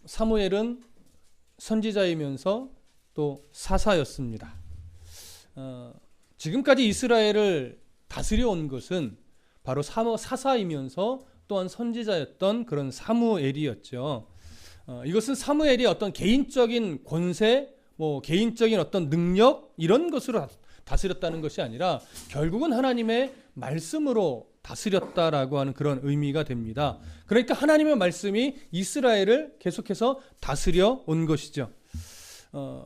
사무엘은 선지자이면서 또 사사였습니다. 지금까지 이스라엘을 다스려 온 것은 바로 사사이면서 또한 선지자였던 그런 사무엘이었죠. 이것은 사무엘이 어떤 개인적인 권세, 개인적인 어떤 능력 이런 것으로 다스렸다는 것이 아니라 결국은 하나님의 말씀으로 다스렸다라고 하는 그런 의미가 됩니다. 그러니까 하나님의 말씀이 이스라엘을 계속해서 다스려 온 것이죠.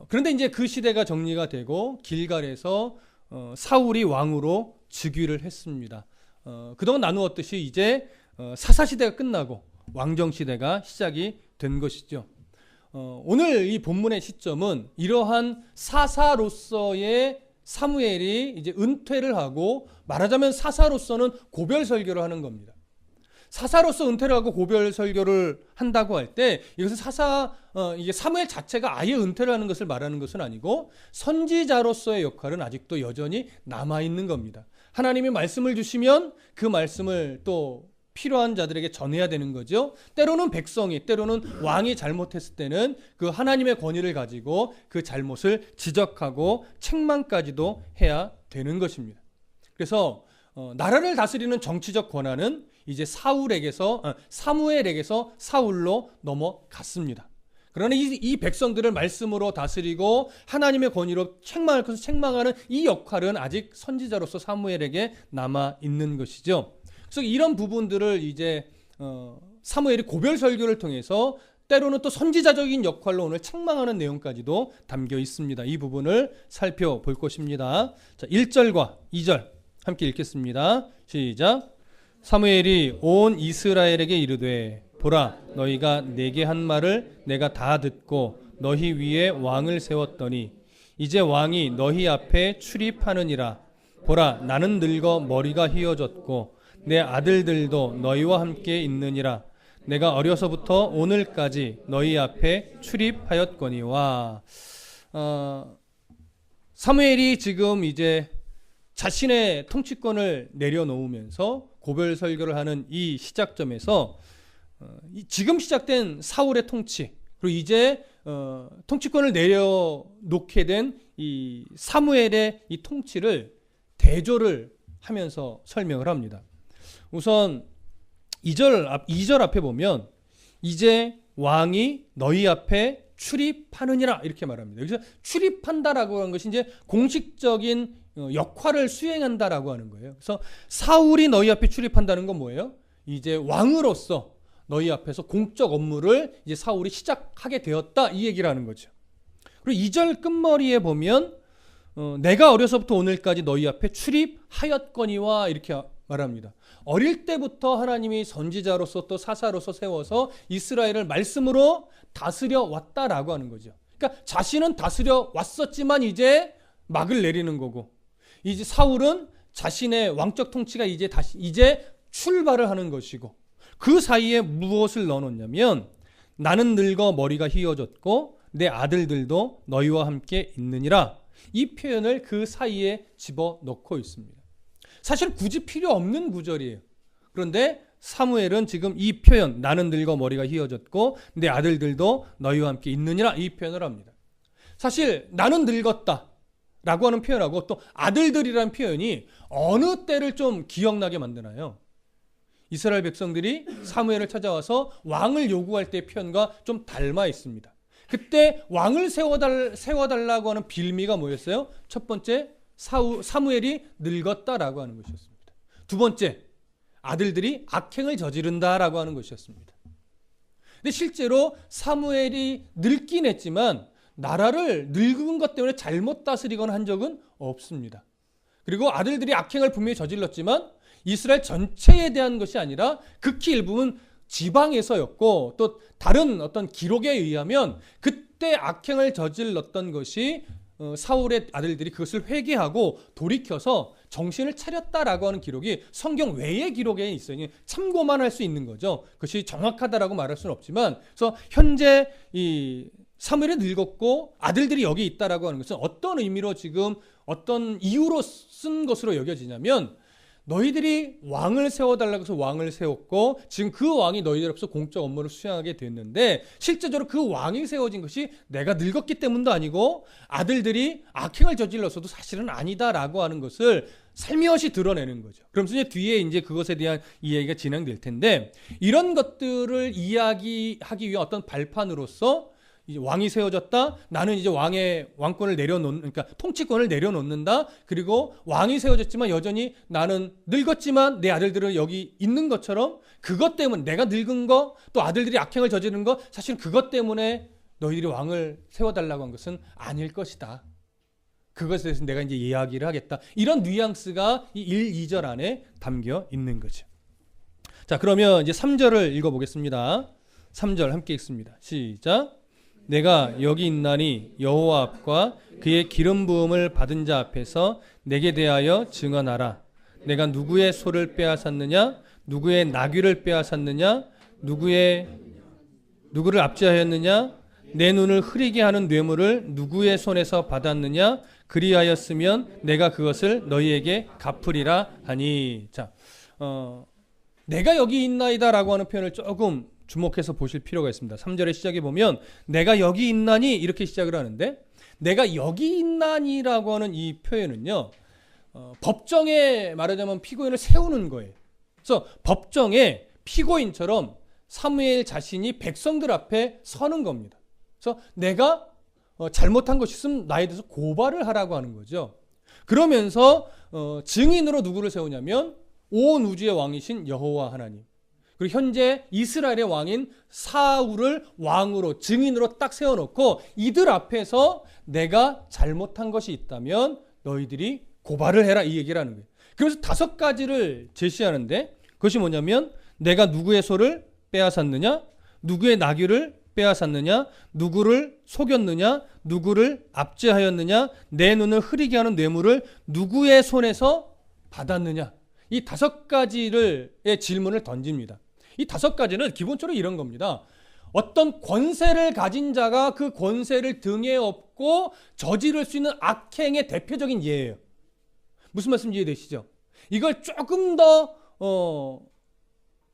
그런데 이제 그 시대가 정리가 되고 길갈에서 사울이 왕으로 즉위를 했습니다. 그동안 나누었듯이 이제 사사 시대가 끝나고 왕정 시대가 시작이 된 것이죠. 오늘 이 본문의 시점은 이러한 사사로서의 사무엘이 이제 은퇴를 하고, 말하자면 사사로서는 고별 설교를 하는 겁니다. 사사로서 은퇴를 하고 고별 설교를 한다고 할 때 이것은 이게 사무엘 자체가 아예 은퇴를 하는 것을 말하는 것은 아니고 선지자로서의 역할은 아직도 여전히 남아 있는 겁니다. 하나님이 말씀을 주시면 그 말씀을 또 필요한 자들에게 전해야 되는 거죠. 때로는 때로는 왕이 잘못했을 때는 그 하나님의 권위를 가지고 그 잘못을 지적하고 책망까지도 해야 되는 것입니다. 그래서 나라를 다스리는 정치적 권한은 이제 사무엘에게서 사울로 넘어갔습니다. 그러나 이 백성들을 말씀으로 다스리고 하나님의 권위로 책망할 것을 책망하는 이 역할은 아직 선지자로서 사무엘에게 남아 있는 것이죠. 그래서 이런 부분들을 이제 사무엘이 고별 설교를 통해서 때로는 또 선지자적인 역할로 오늘 책망하는 내용까지도 담겨 있습니다. 이 부분을 살펴볼 것입니다. 자, 1절과 2절 함께 읽겠습니다. 시작. 사무엘이 온 이스라엘에게 이르되 보라, 너희가 내게 한 말을 내가 다 듣고 너희 위에 왕을 세웠더니 이제 왕이 너희 앞에 출입하느니라. 보라, 나는 늙어 머리가 휘어졌고 내 아들들도 너희와 함께 있느니라. 내가 어려서부터 오늘까지 너희 앞에 출입하였거니와. 사무엘이 지금 이제 자신의 통치권을 내려놓으면서 고별 설교를 하는 이 시작점에서 지금 시작된 사울의 통치, 그리고 이제 통치권을 내려놓게 된 이 사무엘의 이 통치를 대조를 하면서 설명을 합니다. 우선 2절 앞에 보면 이제 왕이 너희 앞에 출입하느니라 이렇게 말합니다. 여기서 출입한다라고 하는 것이 이제 공식적인 역할을 수행한다라고 하는 거예요. 그래서 사울이 너희 앞에 출입한다는 건 뭐예요? 이제 왕으로서 너희 앞에서 공적 업무를 이제 사울이 시작하게 되었다, 이 얘기를 하는 거죠. 그리고 2절 끝머리에 보면 내가 어려서부터 오늘까지 너희 앞에 출입하였거니와 이렇게 말합니다. 어릴 때부터 하나님이 선지자로서 또 사사로서 세워서 이스라엘을 말씀으로 다스려 왔다라고 하는 거죠. 그러니까 자신은 다스려 왔었지만 이제 막을 내리는 거고, 이제 사울은 자신의 왕적 통치가 이제 출발을 하는 것이고, 그 사이에 무엇을 넣어놓냐면 나는 늙어 머리가 휘어졌고 내 아들들도 너희와 함께 있느니라. 이 표현을 그 사이에 집어넣고 있습니다. 사실 굳이 필요 없는 구절이에요. 그런데 사무엘은 지금 이 표현, 나는 늙어 머리가 휘어졌고 내 아들들도 너희와 함께 있느니라, 이 표현을 합니다. 사실 나는 늙었다 라고 하는 표현하고 또 아들들이라는 표현이 어느 때를 좀 기억나게 만드나요? 이스라엘 백성들이 사무엘을 찾아와서 왕을 요구할 때의 표현과 좀 닮아 있습니다. 그때 왕을 세워달라고 하는 빌미가 뭐였어요? 첫 번째, 사무엘이 늙었다라고 하는 것이었습니다. 두 번째, 아들들이 악행을 저지른다라고 하는 것이었습니다. 근데 실제로 사무엘이 늙긴 했지만 나라를 늙은 것 때문에 잘못 다스리거나 한 적은 없습니다. 그리고 아들들이 악행을 분명히 저질렀지만 이스라엘 전체에 대한 것이 아니라 극히 일부분 지방에서였고, 또 다른 어떤 기록에 의하면 그때 악행을 저질렀던 것이 사울의 아들들이 그것을 회개하고 돌이켜서 정신을 차렸다라고 하는 기록이 성경 외의 기록에 있으니 참고만 할 수 있는 거죠. 그것이 정확하다라고 말할 수는 없지만, 그래서 현재 이 사무엘이 늙었고 아들들이 여기 있다라고 하는 것은 어떤 의미로 지금 어떤 이유로 쓴 것으로 여겨지냐면, 너희들이 왕을 세워달라고 해서 왕을 세웠고 지금 그 왕이 너희들로서 공적 업무를 수행하게 됐는데 실제적으로 그 왕이 세워진 것이 내가 늙었기 때문도 아니고 아들들이 악행을 저질러서도 사실은 아니다라고 하는 것을 살며시 드러내는 거죠. 그러면서 이제 뒤에 이제 그것에 대한 이야기가 진행될 텐데 이런 것들을 이야기하기 위한 어떤 발판으로서 이제 왕이 세워졌다. 나는 이제 왕권을 그러니까 통치권을 내려놓는다. 그리고 왕이 세워졌지만 여전히 나는 늙었지만 내 아들들은 여기 있는 것처럼 그것 때문에 내가 늙은 거 또 아들들이 악행을 저지르는 거 사실 그것 때문에 너희들이 왕을 세워달라고 한 것은 아닐 것이다. 그것에 대해서 내가 이제 이야기를 하겠다. 이런 뉘앙스가 이 1, 2절 안에 담겨 있는 거죠. 자, 그러면 이제 3절을 읽어보겠습니다. 3절 함께 읽습니다. 시작. 내가 여기 있나니 여호와 앞과 그의 기름 부음을 받은 자 앞에서 내게 대하여 증언하라. 내가 누구의 소를 빼앗았느냐? 누구의 나귀를 빼앗았느냐? 누구를 압제하였느냐? 내 눈을 흐리게 하는 뇌물을 누구의 손에서 받았느냐? 그리하였으면 내가 그것을 너희에게 갚으리라 하니. 자, 내가 여기 있나이다라고 하는 표현을 조금 주목해서 보실 필요가 있습니다. 3절의 시작에 보면 내가 여기 있나니 이렇게 시작을 하는데 내가 여기 있나니라고 하는 이 표현은요. 법정에 말하자면 피고인을 세우는 거예요. 그래서 법정에 피고인처럼 사무엘 자신이 백성들 앞에 서는 겁니다. 그래서 내가 잘못한 것이 있으면 나에 대해서 고발을 하라고 하는 거죠. 그러면서 증인으로 누구를 세우냐면 온 우주의 왕이신 여호와 하나님. 그리고 현재 이스라엘의 왕인 사울을 왕으로 증인으로 딱 세워놓고 이들 앞에서 내가 잘못한 것이 있다면 너희들이 고발을 해라 이 얘기를 하는 거예요. 그래서 5가지를 제시하는데 그것이 뭐냐면 내가 누구의 소를 빼앗았느냐, 누구의 나귀를 빼앗았느냐, 누구를 속였느냐, 누구를 압제하였느냐, 내 눈을 흐리게 하는 뇌물을 누구의 손에서 받았느냐. 이 5가지의 질문을 던집니다. 이 5가지는 기본적으로 이런 겁니다. 어떤 권세를 가진 자가 그 권세를 등에 업고 저지를 수 있는 악행의 대표적인 예예요. 무슨 말씀인지 이해되시죠? 이걸 조금 더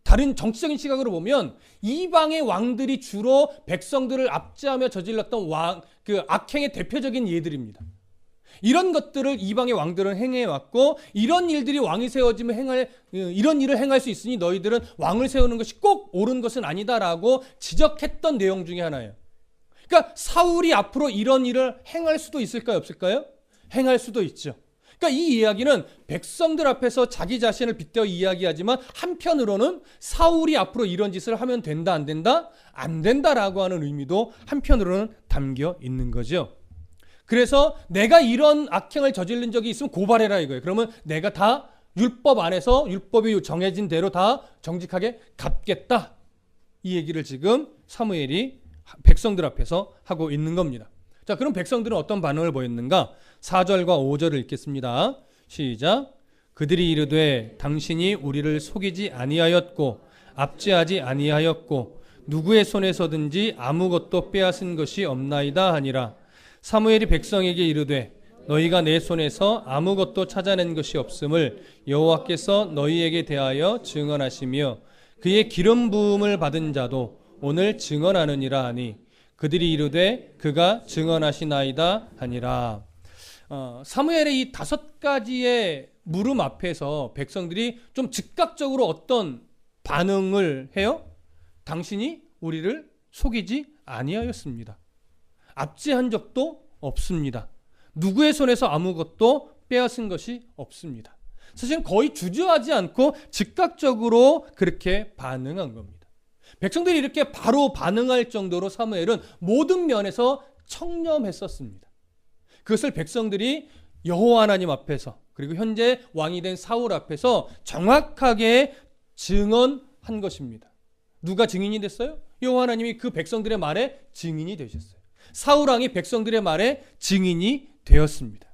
다른 정치적인 시각으로 보면 이방의 왕들이 주로 백성들을 압제하며 저질렀던 그 악행의 대표적인 예들입니다. 이런 것들을 이방의 왕들은 행해왔고 이런 일들이 왕이 세워지면 이런 일을 행할 수 있으니 너희들은 왕을 세우는 것이 꼭 옳은 것은 아니다라고 지적했던 내용 중에 하나예요. 그러니까 사울이 앞으로 이런 일을 행할 수도 있을까요? 없을까요? 행할 수도 있죠. 그러니까 이 이야기는 백성들 앞에서 자기 자신을 빗대어 이야기하지만 한편으로는 사울이 앞으로 이런 짓을 하면 된다 안 된다? 안 된다라고 하는 의미도 한편으로는 담겨 있는 거죠. 그래서 내가 이런 악행을 저지른 적이 있으면 고발해라 이거예요. 그러면 내가 다 율법 안에서 율법이 정해진 대로 다 정직하게 갚겠다. 이 얘기를 지금 사무엘이 백성들 앞에서 하고 있는 겁니다. 자, 그럼 백성들은 어떤 반응을 보였는가? 4절과 5절을 읽겠습니다. 시작. 그들이 이르되 당신이 우리를 속이지 아니하였고 압제하지 아니하였고 누구의 손에서든지 아무것도 빼앗은 것이 없나이다 하니라. 사무엘이 백성에게 이르되 너희가 내 손에서 아무것도 찾아낸 것이 없음을 여호와께서 너희에게 대하여 증언하시며 그의 기름 부음을 받은 자도 오늘 증언하느니라 하니 그들이 이르되 그가 증언하시나이다 하니라. 사무엘의 이 5가지의 물음 앞에서 백성들이 좀 즉각적으로 어떤 반응을 해요? 당신이 우리를 속이지 아니하였습니다. 압제한 적도 없습니다. 누구의 손에서 아무것도 빼앗은 것이 없습니다. 사실은 거의 주저하지 않고 즉각적으로 그렇게 반응한 겁니다. 백성들이 이렇게 바로 반응할 정도로 사무엘은 모든 면에서 청렴했었습니다. 그것을 백성들이 여호와 하나님 앞에서 그리고 현재 왕이 된 사울 앞에서 정확하게 증언한 것입니다. 누가 증인이 됐어요? 여호와 하나님이 그 백성들의 말에 증인이 되셨어요. 사울 왕이 백성들의 말에 증인이 되었습니다.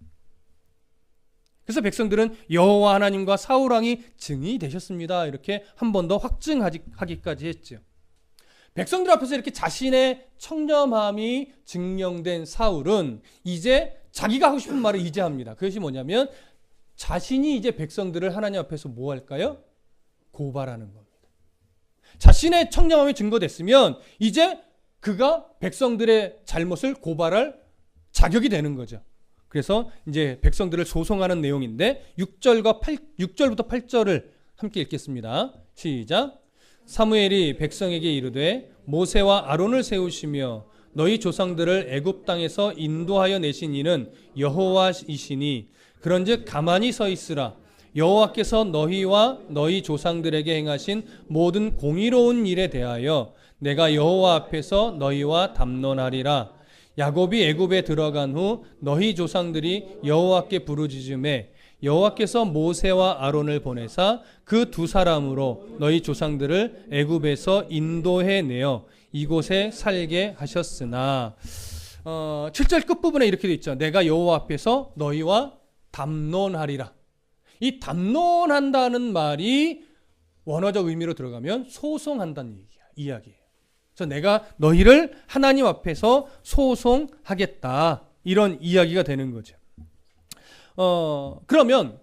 그래서 백성들은 여호와 하나님과 사울 왕이 증인이 되셨습니다. 이렇게 한 번 더 확증하기까지 했죠. 백성들 앞에서 이렇게 자신의 청렴함이 증명된 사울은 이제 자기가 하고 싶은 말을 이제 합니다. 그것이 뭐냐면 자신이 이제 백성들을 하나님 앞에서 뭐 할까요? 고발하는 겁니다. 자신의 청렴함이 증거됐으면 이제 그가 백성들의 잘못을 고발할 자격이 되는 거죠. 그래서 이제 백성들을 소송하는 내용인데 6절부터 8절을 함께 읽겠습니다. 시작. 사무엘이 백성에게 이르되 모세와 아론을 세우시며 너희 조상들을 애굽 땅에서 인도하여 내신 이는 여호와이시니 그런즉 가만히 서 있으라. 여호와께서 너희와 너희 조상들에게 행하신 모든 공의로운 일에 대하여 내가 여호와 앞에서 너희와 담론하리라. 야곱이 애굽에 들어간 후 너희 조상들이 여호와께 부르짖음에 여호와께서 모세와 아론을 보내사 그 두 사람으로 너희 조상들을 애굽에서 인도해 내어 이곳에 살게 하셨으나 7절 끝부분에 이렇게 돼 있죠. 내가 여호와 앞에서 너희와 담론하리라. 이 담론한다는 말이 원어적 의미로 들어가면 소송한다는 이야기예요. 그래서 내가 너희를 하나님 앞에서 소송하겠다. 이런 이야기가 되는 거죠. 그러면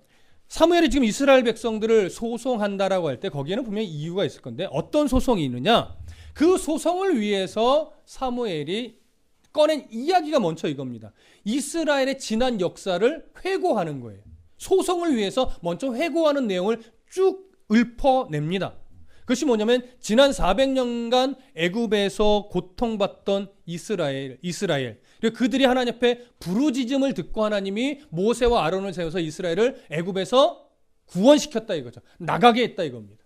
사무엘이 지금 이스라엘 백성들을 소송한다라고 할 때 거기에는 분명히 이유가 있을 건데 어떤 소송이 있느냐? 그 소송을 위해서 사무엘이 꺼낸 이야기가 먼저 이겁니다. 이스라엘의 지난 역사를 회고하는 거예요. 소송을 위해서 먼저 회고하는 내용을 쭉 읊어냅니다. 그것이 뭐냐면 지난 400년간 애굽에서 고통받던 이스라엘 그리고 그들이 하나님 앞에 부르짖음을 듣고 하나님이 모세와 아론을 세워서 이스라엘을 애굽에서 구원시켰다 이거죠. 나가게 했다 이겁니다.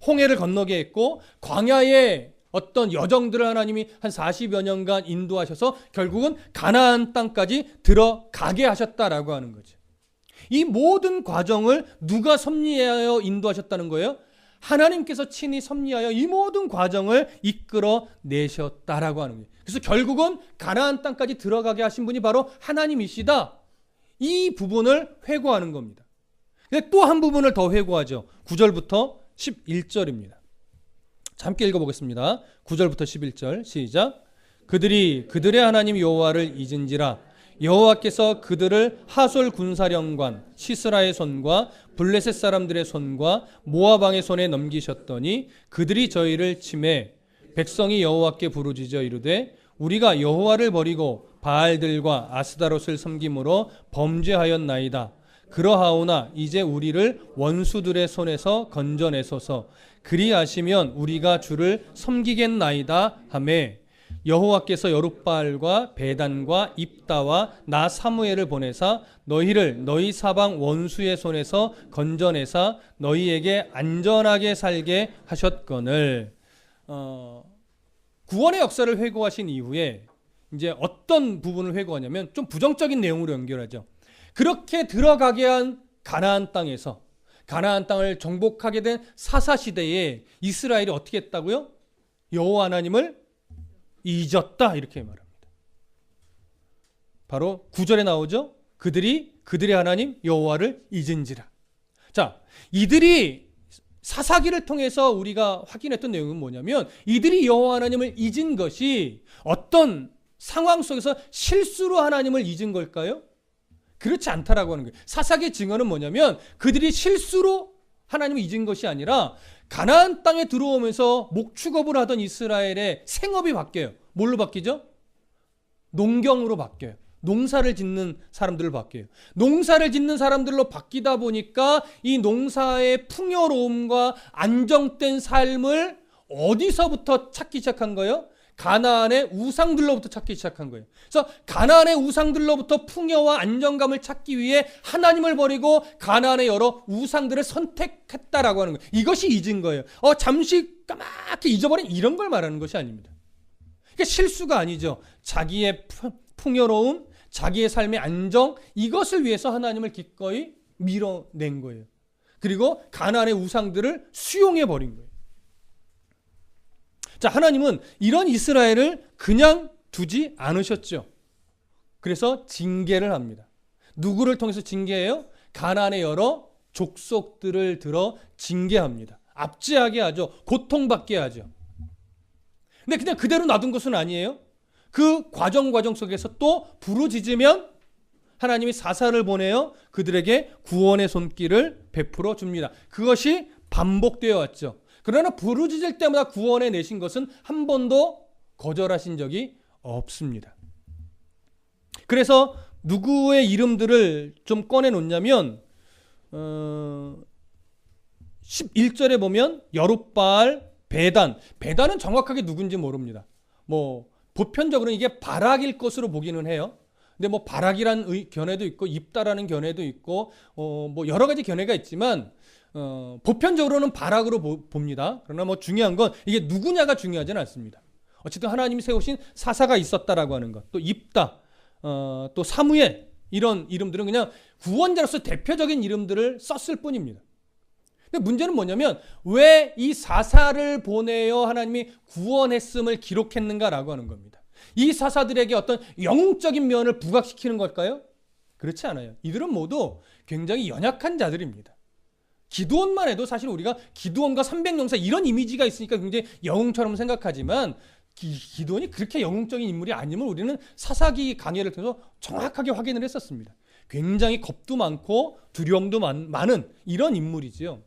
홍해를 건너게 했고 광야에 어떤 여정들을 하나님이 한 40여 년간 인도하셔서 결국은 가나안 땅까지 들어가게 하셨다라고 하는 거죠. 이 모든 과정을 누가 섭리하여 인도하셨다는 거예요? 하나님께서 친히 섭리하여 이 모든 과정을 이끌어 내셨다라고 하는 거예요. 그래서 결국은 가나안 땅까지 들어가게 하신 분이 바로 하나님이시다. 이 부분을 회고하는 겁니다. 또 한 부분을 더 회고하죠. 9절부터 11절입니다. 함께 읽어보겠습니다. 9절부터 11절 시작. 그들이 그들의 하나님 여호와를 잊은지라 여호와께서 그들을 하솔 군사령관 시스라의 손과 블레셋 사람들의 손과 모압 왕의 손에 넘기셨더니 그들이 저희를 치매 백성이 여호와께 부르짖어 이르되 우리가 여호와를 버리고 바알들과 아스다롯을 섬김으로 범죄하였나이다. 그러하오나 이제 우리를 원수들의 손에서 건져내소서. 그리하시면 우리가 주를 섬기겠나이다 하매 여호와께서 여룻바알과 베단과 입다와 나 사무엘을 보내사 너희를 너희 사방 원수의 손에서 건져내사 너희에게 안전하게 살게 하셨거늘. 구원의 역사를 회고하신 이후에 이제 어떤 부분을 회고하냐면 좀 부정적인 내용으로 연결하죠. 그렇게 들어가게 한 가나안 땅에서 가나안 땅을 정복하게 된 사사시대에 이스라엘이 어떻게 했다고요? 여호와 하나님을 잊었다 이렇게 말합니다. 바로 9절에 나오죠. 그들의 하나님 여호와를 잊은지라. 자, 이들이 사사기를 통해서 우리가 확인했던 내용은 뭐냐면 이들이 여호와 하나님을 잊은 것이 어떤 상황 속에서 실수로 하나님을 잊은 걸까요? 그렇지 않다라고 하는 거예요. 사사기 증언은 뭐냐면 그들이 실수로 하나님을 잊은 것이 아니라 가나안 땅에 들어오면서 목축업을 하던 이스라엘의 생업이 바뀌어요. 뭘로 바뀌죠? 농경으로 바뀌어요. 농사를 짓는 사람들로 바뀌어요. 농사를 짓는 사람들로 바뀌다 보니까 이 농사의 풍요로움과 안정된 삶을 어디서부터 찾기 시작한 거예요? 가나안의 우상들로부터 찾기 시작한 거예요. 그래서 가나안의 우상들로부터 풍요와 안정감을 찾기 위해 하나님을 버리고 가나안의 여러 우상들을 선택했다라고 하는 거예요. 이것이 잊은 거예요. 잠시 까맣게 잊어버린 이런 걸 말하는 것이 아닙니다. 그러니까 실수가 아니죠. 자기의 풍요로움, 자기의 삶의 안정, 이것을 위해서 하나님을 기꺼이 밀어낸 거예요. 그리고 가나안의 우상들을 수용해 버린 거예요. 자, 하나님은 이런 이스라엘을 그냥 두지 않으셨죠. 그래서 징계를 합니다. 누구를 통해서 징계해요? 가나안의 여러 족속들을 들어 징계합니다. 압제하게 하죠. 고통받게 하죠. 근데 그냥 그대로 놔둔 것은 아니에요. 그 과정 속에서 또 부르짖으면 하나님이 사사를 보내어 그들에게 구원의 손길을 베풀어 줍니다. 그것이 반복되어 왔죠. 그러나 부르짖을 때마다 구원해 내신 것은 한 번도 거절하신 적이 없습니다. 그래서 누구의 이름들을 좀 꺼내 놓냐면 11절에 보면 여룻바알, 베단은 정확하게 누군지 모릅니다. 뭐 보편적으로는 이게 바락일 것으로 보기는 해요. 근데 뭐 바락이라는 견해도 있고 입다라는 견해도 있고 뭐 여러 가지 견해가 있지만 보편적으로는 바락으로 봅니다. 그러나 뭐 중요한 건 이게 누구냐가 중요하지는 않습니다. 어쨌든 하나님이 세우신 사사가 있었다라고 하는 것, 또 입다, 또 사무엘, 이런 이름들은 그냥 구원자로서 대표적인 이름들을 썼을 뿐입니다. 근데 문제는 뭐냐면 왜 이 사사를 보내어 하나님이 구원했음을 기록했는가라고 하는 겁니다. 이 사사들에게 어떤 영웅적인 면을 부각시키는 걸까요? 그렇지 않아요. 이들은 모두 굉장히 연약한 자들입니다. 기드온만 해도 사실 우리가 기드온과 300용사 이런 이미지가 있으니까 굉장히 영웅처럼 생각하지만 기드온이 그렇게 영웅적인 인물이 아님을 우리는 사사기 강해를 통해서 정확하게 확인을 했었습니다. 굉장히 겁도 많고 두려움도 많은 이런 인물이지요.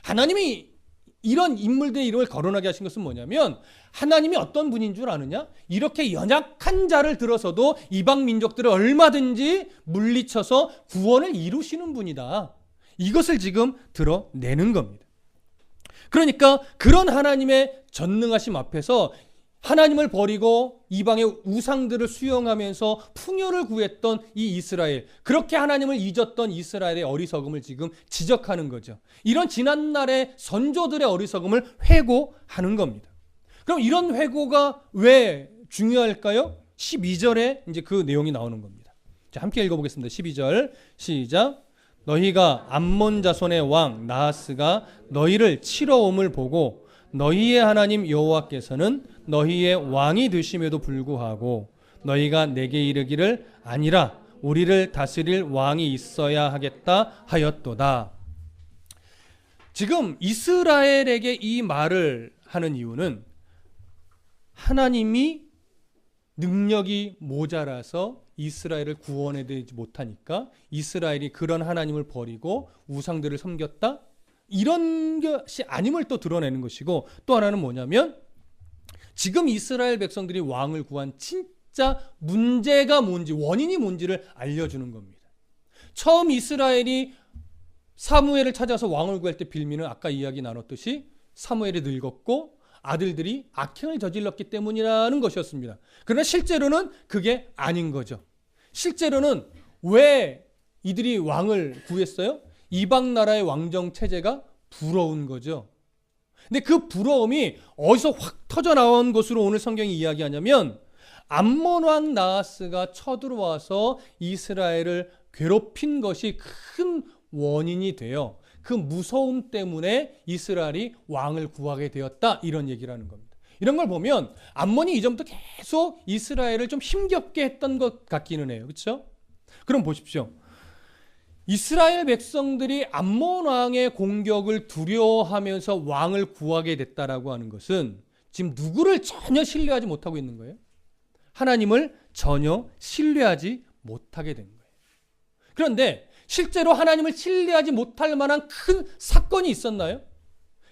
하나님이 이런 인물들의 이름을 거론하게 하신 것은 뭐냐면 하나님이 어떤 분인 줄 아느냐? 이렇게 연약한 자를 들어서도 이방 민족들을 얼마든지 물리쳐서 구원을 이루시는 분이다. 이것을 지금 드러내는 겁니다. 그러니까 그런 하나님의 전능하심 앞에서 하나님을 버리고 이방의 우상들을 수용하면서 풍요를 구했던 이 이스라엘, 그렇게 하나님을 잊었던 이스라엘의 어리석음을 지금 지적하는 거죠. 이런 지난날의 선조들의 어리석음을 회고하는 겁니다. 그럼 이런 회고가 왜 중요할까요? 12절에 이제 그 내용이 나오는 겁니다. 자, 함께 읽어보겠습니다. 12절 시작. 너희가 암몬 자손의 왕 나하스가 너희를 치러옴을 보고 너희의 하나님 여호와께서는 너희의 왕이 되심에도 불구하고 너희가 내게 이르기를 아니라 우리를 다스릴 왕이 있어야 하겠다 하였도다. 지금 이스라엘에게 이 말을 하는 이유는 하나님이 능력이 모자라서 이스라엘을 구원해내지 못하니까 이스라엘이 그런 하나님을 버리고 우상들을 섬겼다? 이런 것이 아님을 또 드러내는 것이고, 또 하나는 뭐냐면 지금 이스라엘 백성들이 왕을 구한 진짜 문제가 뭔지, 원인이 뭔지를 알려주는 겁니다. 처음 이스라엘이 사무엘을 찾아서 왕을 구할 때 빌미는 아까 이야기 나눴듯이 사무엘이 늙었고 아들들이 악행을 저질렀기 때문이라는 것이었습니다. 그러나 실제로는 그게 아닌 거죠. 실제로는 왜 이들이 왕을 구했어요? 이방 나라의 왕정 체제가 부러운 거죠. 근데 그 부러움이 어디서 확 터져 나온 것으로 오늘 성경이 이야기하냐면 암몬 왕 나하스가 쳐들어와서 이스라엘을 괴롭힌 것이 큰 원인이 되어 그 무서움 때문에 이스라엘이 왕을 구하게 되었다, 이런 얘기를 하는 겁니다. 이런 걸 보면 암몬이 이전부터 계속 이스라엘을 좀 힘겹게 했던 것 같기는 해요. 그렇죠? 그럼 보십시오. 이스라엘 백성들이 암몬 왕의 공격을 두려워하면서 왕을 구하게 됐다라고 하는 것은 지금 누구를 전혀 신뢰하지 못하고 있는 거예요? 하나님을 전혀 신뢰하지 못하게 된 거예요. 그런데 실제로 하나님을 신뢰하지 못할 만한 큰 사건이 있었나요?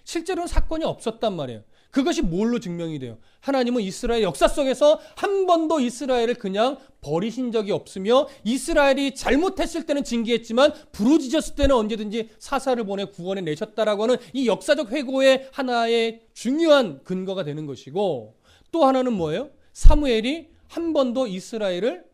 실제로는 사건이 없었단 말이에요. 그것이 뭘로 증명이 돼요? 하나님은 이스라엘 역사 속에서 한 번도 이스라엘을 그냥 버리신 적이 없으며 이스라엘이 잘못했을 때는 징계했지만 부르짖었을 때는 언제든지 사사를 보내 구원해 내셨다라고 하는 이 역사적 회고의 하나의 중요한 근거가 되는 것이고, 또 하나는 뭐예요? 사무엘이 한 번도 이스라엘을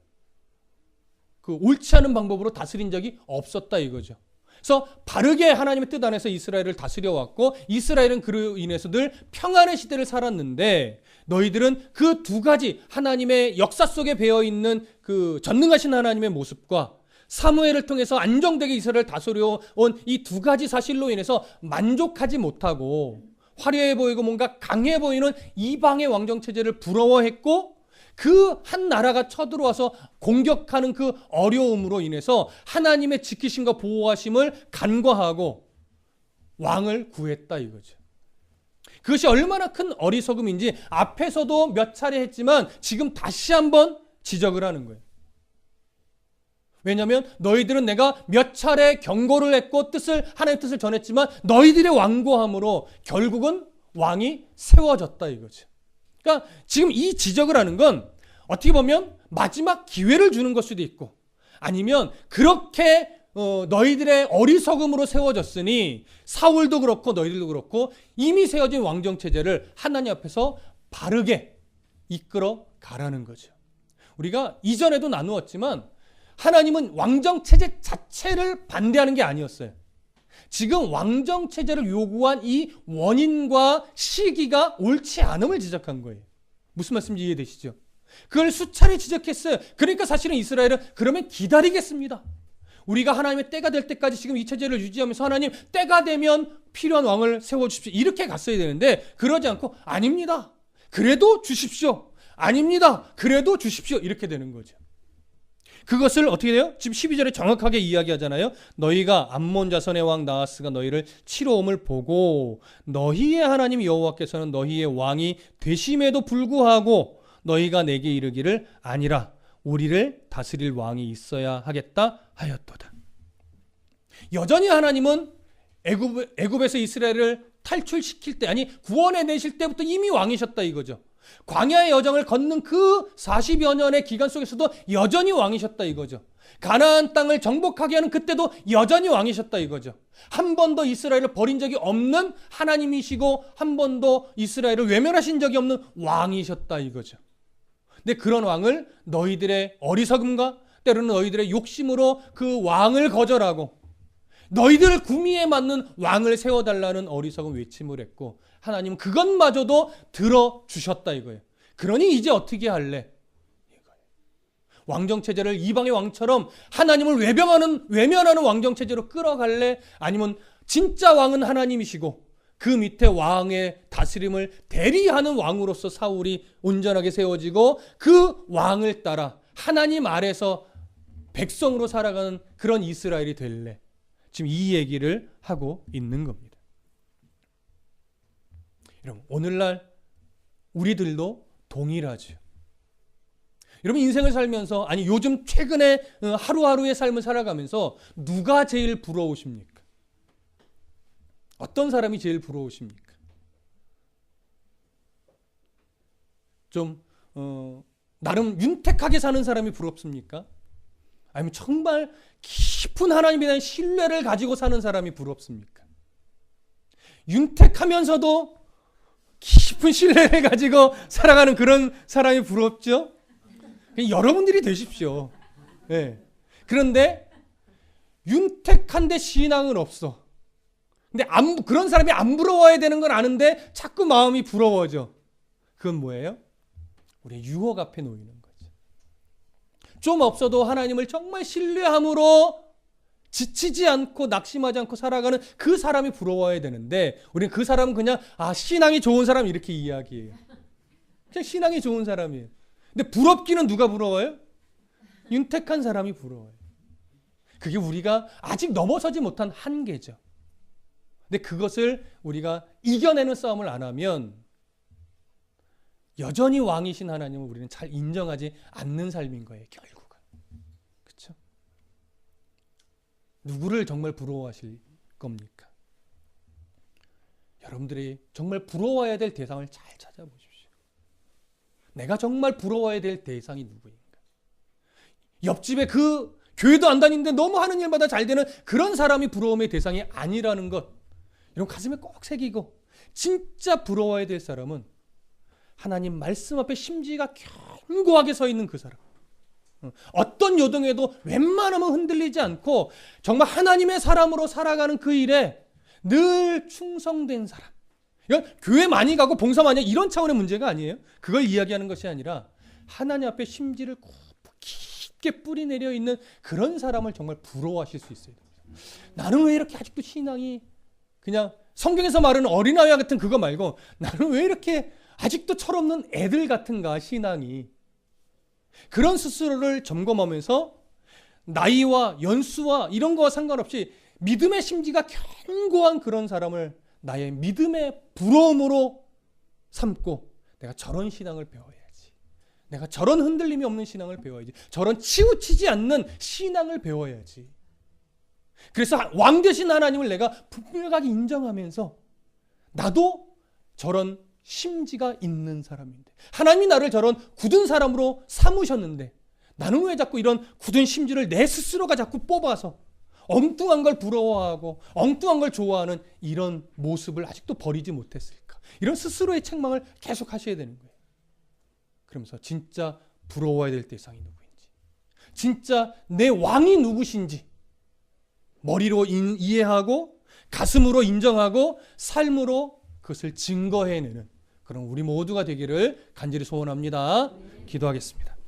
그 옳지 않은 방법으로 다스린 적이 없었다 이거죠. 그래서 바르게 하나님의 뜻 안에서 이스라엘을 다스려 왔고 이스라엘은 그로 인해서 늘 평안의 시대를 살았는데 너희들은 그 두 가지 하나님의 역사 속에 배어 있는 그 전능하신 하나님의 모습과 사무엘을 통해서 안정되게 이스라엘을 다스려 온 이 두 가지 사실로 인해서 만족하지 못하고 화려해 보이고 뭔가 강해 보이는 이방의 왕정 체제를 부러워했고, 그 한 나라가 쳐들어와서 공격하는 그 어려움으로 인해서 하나님의 지키심과 보호하심을 간과하고 왕을 구했다 이거죠. 그것이 얼마나 큰 어리석음인지 앞에서도 몇 차례 했지만 지금 다시 한번 지적을 하는 거예요. 왜냐하면 너희들은 내가 몇 차례 경고를 했고 하나님의 뜻을 전했지만 너희들의 완고함으로 결국은 왕이 세워졌다 이거죠. 그러니까 지금 이 지적을 하는 건 어떻게 보면 마지막 기회를 주는 걸 수도 있고, 아니면 그렇게 너희들의 어리석음으로 세워졌으니 사울도 그렇고 너희들도 그렇고 이미 세워진 왕정체제를 하나님 앞에서 바르게 이끌어 가라는 거죠. 우리가 이전에도 나누었지만 하나님은 왕정체제 자체를 반대하는 게 아니었어요. 지금 왕정체제를 요구한 이 원인과 시기가 옳지 않음을 지적한 거예요. 무슨 말씀인지 이해되시죠? 그걸 수차례 지적했어요. 그러니까 사실은 이스라엘은 그러면 기다리겠습니다. 우리가 하나님의 때가 될 때까지 지금 이 체제를 유지하면서 하나님 때가 되면 필요한 왕을 세워주십시오. 이렇게 갔어야 되는데 그러지 않고 아닙니다. 그래도 주십시오. 아닙니다. 그래도 주십시오. 이렇게 되는 거죠. 그것을 어떻게 돼요? 지금 12절에 정확하게 이야기하잖아요. 너희가 암몬 자손의 왕 나하스가 너희를 치러옴을 보고 너희의 하나님 여호와께서는 너희의 왕이 되심에도 불구하고 너희가 내게 이르기를 아니라 우리를 다스릴 왕이 있어야 하겠다 하였도다. 여전히 하나님은 애굽에서 이스라엘을 탈출시킬 때, 아니 구원해 내실 때부터 이미 왕이셨다 이거죠. 광야의 여정을 걷는 그 40여 년의 기간 속에서도 여전히 왕이셨다 이거죠. 가나안 땅을 정복하게 하는 그때도 여전히 왕이셨다 이거죠. 한 번도 이스라엘을 버린 적이 없는 하나님이시고 한 번도 이스라엘을 외면하신 적이 없는 왕이셨다 이거죠. 근데 그런 왕을 너희들의 어리석음과 때로는 너희들의 욕심으로 그 왕을 거절하고 너희들 구미에 맞는 왕을 세워달라는 어리석은 외침을 했고 하나님은 그것마저도 들어주셨다 이거예요. 그러니 이제 어떻게 할래? 왕정체제를 이방의 왕처럼 하나님을 외면하는 왕정체제로 끌어갈래? 아니면 진짜 왕은 하나님이시고 그 밑에 왕의 다스림을 대리하는 왕으로서 사울이 온전하게 세워지고 그 왕을 따라 하나님 아래서 백성으로 살아가는 그런 이스라엘이 될래? 지금 이 얘기를 하고 있는 겁니다. 여러분, 오늘날 우리들도 동일하죠. 여러분, 인생을 살면서, 아니 요즘 최근에 하루하루의 삶을 살아가면서 누가 제일 부러우십니까? 어떤 사람이 제일 부러우십니까? 좀 나름 윤택하게 사는 사람이 부럽습니까? 아니면 정말 깊은 하나님에 대한 신뢰를 가지고 사는 사람이 부럽습니까? 윤택하면서도 깊은 신뢰를 가지고 살아가는 그런 사람이 부럽죠? 여러분들이 되십시오. 네. 그런데 윤택한데 신앙은 없어. 근데 그런 사람이 안 부러워야 되는 건 아는데 자꾸 마음이 부러워져. 그건 뭐예요? 우리의 유혹 앞에 놓이는 거죠. 좀 없어도 하나님을 정말 신뢰함으로 지치지 않고 낙심하지 않고 살아가는 그 사람이 부러워야 되는데 우리는 그 사람은 그냥 신앙이 좋은 사람 이렇게 이야기해요. 그냥 신앙이 좋은 사람이에요. 근데 부럽기는 누가 부러워요? 윤택한 사람이 부러워요. 그게 우리가 아직 넘어서지 못한 한계죠. 근데 그것을 우리가 이겨내는 싸움을 안 하면 여전히 왕이신 하나님을 우리는 잘 인정하지 않는 삶인 거예요, 결국은. 그렇죠? 누구를 정말 부러워하실 겁니까? 여러분들이 정말 부러워해야 될 대상을 잘 찾아보십시오. 내가 정말 부러워해야 될 대상이 누구인가? 옆집에 그 교회도 안 다니는데 너무 하는 일마다 잘 되는 그런 사람이 부러움의 대상이 아니라는 것, 이런 가슴에 꼭 새기고, 진짜 부러워야 될 사람은 하나님 말씀 앞에 심지가 견고하게 서 있는 그 사람. 어떤 요동에도 웬만하면 흔들리지 않고 정말 하나님의 사람으로 살아가는 그 일에 늘 충성된 사람. 이건 교회 많이 가고 봉사 많이 하고 이런 차원의 문제가 아니에요. 그걸 이야기하는 것이 아니라 하나님 앞에 심지를 깊게 뿌리내려 있는 그런 사람을 정말 부러워하실 수 있어야 됩니다. 나는 왜 이렇게 아직도 신앙이 그냥 성경에서 말하는 어린아이와 같은 그거 말고 나는 왜 이렇게 아직도 철없는 애들 같은가 신앙이. 그런 스스로를 점검하면서 나이와 연수와 이런 거와 상관없이 믿음의 심지가 견고한 그런 사람을 나의 믿음의 부러움으로 삼고 내가 저런 신앙을 배워야지. 내가 저런 흔들림이 없는 신앙을 배워야지. 저런 치우치지 않는 신앙을 배워야지. 그래서 왕 되신 하나님을 내가 분명하게 인정하면서 나도 저런 심지가 있는 사람인데, 하나님이 나를 저런 굳은 사람으로 삼으셨는데 나는 왜 자꾸 이런 굳은 심지를 내 스스로가 자꾸 뽑아서 엉뚱한 걸 부러워하고 엉뚱한 걸 좋아하는 이런 모습을 아직도 버리지 못했을까? 이런 스스로의 책망을 계속 하셔야 되는 거예요. 그러면서 진짜 부러워야 될 대상이 누구인지, 진짜 내 왕이 누구신지 머리로 이해하고 가슴으로 인정하고 삶으로 그것을 증거해내는 그런 우리 모두가 되기를 간절히 소원합니다. 기도하겠습니다.